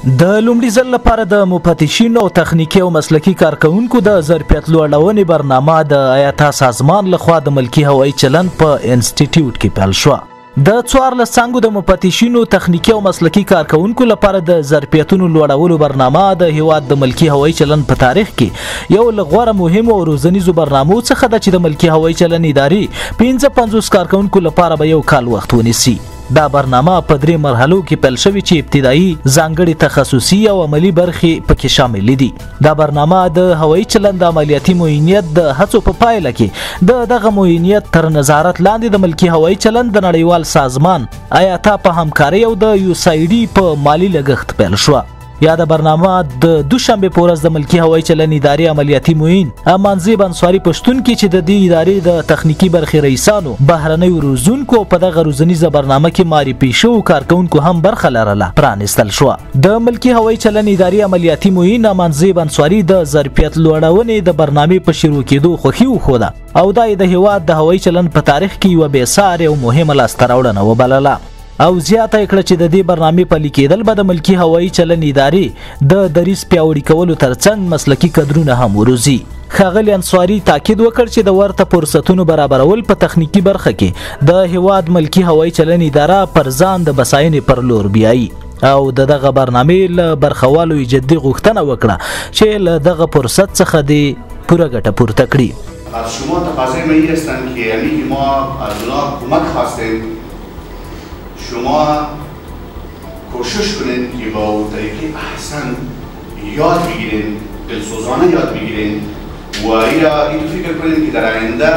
د لومړي ځل لپاره د مفتشینو او تخنیکي او مسلکي کارکونکو د ظرفیت لوړونې برنامه د آیاتا سازمان لخوا د ملکی هوایي چلند په انسټیټیوټ کې پیل شوه. د 14 څانګو د مفتشینو تخنیکي او مسلکي کارکونکو لپاره د ظرفیتونو لوړولو برنامه د هیواد د ملکی هوایي چلند په تاریخ کې یو له غوره مهمو او روزنیزو برنامو څخه ده چې د ملکی هوایي چلند ادارې 55 کارکونکو لپاره به یو کال وخت ونیسي. دا برنامه په 3 مرحلو کې پیل شوې چې ابتدایي ځانګړي تخصصي او عملی برخې پکې شامل دي. دا برنامه د هوایي چلند عملیاتي معاینیت د هڅو په پایله کې دغه معاینیت تر نظارت لاندې د ملکی هوایي چلند د نړیوال سازمان آیاتا په همکاري او د USAID په مالی لګښت پیل شوه. یا د برنامه د دوشنبه په ورځ د ملکی هوایي چلند ادارې عملیاتي معین امانزیب انصاری پښتون کې چې د دې ادارې د تخنیکی برخې رئیسانو بهرنۍ روزونکو په دغه روزنیزه برنامه کې معرفي شو کارکونکو هم برخه لرله پرانستل شو. د ملکی هوایي چلند ادارې عملیاتي معین امانزیب انصاری د ظرفیت لوړونې د برنامې په شروع کېدو خوښي وښوده او د هیواد د هوایي چلند په تاریخ کې یو بېسارې او مهمه لاسته راوړنه وبلله او زیاته کړه چې د دې برنامې پلي کېدل به د ملکی هوایي چلند ادارې د دریځ پیاوړي کولو ترڅنګ مسلکي کادرونه هم وروزي. ښاغلي انصاري تاکید وکړ چې د ورته فرصتونو برابرول په تخنیکی برخه کې د هیواد ملکی هوایي چلند اداره پر ځان د بساینې پر لور بیایي او دغه برنامې له برخوالو جدي غوښتنه وکړه چې له دغه فرصت څخه د پوره ګټه پورته کړي. از شما تقاضای من این هستند که یعنی ما از اونا کمک خواستیم شما کوشش کنید که با طریقه احسن یاد بگیرین، دلسوزانه یاد بگیرین و این فکر کنید که در آینده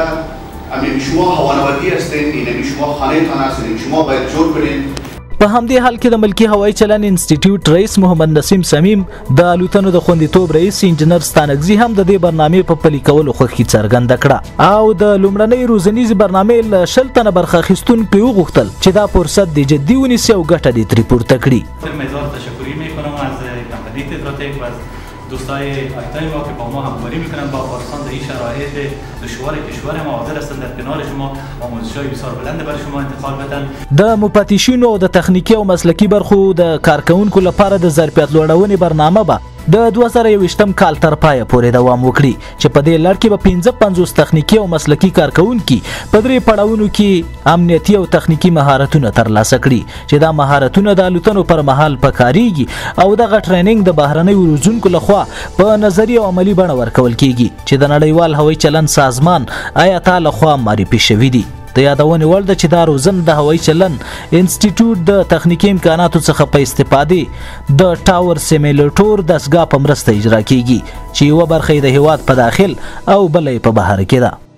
شما هوانوردی هستین، این شما خانه تان هستین، شما باید جور کنید. په همدې حال کې د ملکی هوایي چلند انسټیټیوټ رئیس محمد نسیم سمیم د الوتنو د خوندیتوب رئیس انجنیر ستانکزي هم د دې برنامې په پلي کولو خوښي څرګنده کړه او د لومړنۍ روزنیزې برنامې له 10 تنه برخه اخیستونکو وغوښتل چې دا فرصت د جدي ونیسي او ګټه دې ترې پورته کړي. تشکری میکنم از کمپانی تتراتک و از دوستای آیتای ما که با ما همکاری میکنن با پارسان در این شرایط دشوار کشور ما حاضر هستند در کنار شما آموزش‌های بسیار بلند برای شما انتقال بدن. د مفتشینو او د تخنیکی او مسلکی برخو د کارکونکو لپاره د ظرفیت لوړونې برنامه به د 2021م کال تر پایه پورې دوام وکړي چې په دې لړ کې به 55 تخنیکی او مسلکی کارکونکي په 3 پړاوونو کې امنیتي او تخنیکی مهارتونه ترلاسه کړي چې دا مهارتونه د الوتنو پر مهال پکاريږي او دغه ټریننګ د بهرنۍ روزونکو لخوا په نظري او عملی بڼه ورکول کیږي چې د نړیوال هوایي چلند سازمان آیاتا لخوا معرفي شوی دي. د یادونې وړ ده چې دا روزنه د هوایي چلند انسټیټیوټ د تخنیکی امکاناتو څخه په استفادې د ټاور سیمیلیټور دستګاه په مرسته اجرا کیږي چې یوه برخه د هیواد په داخل او بله په بهر کې ده.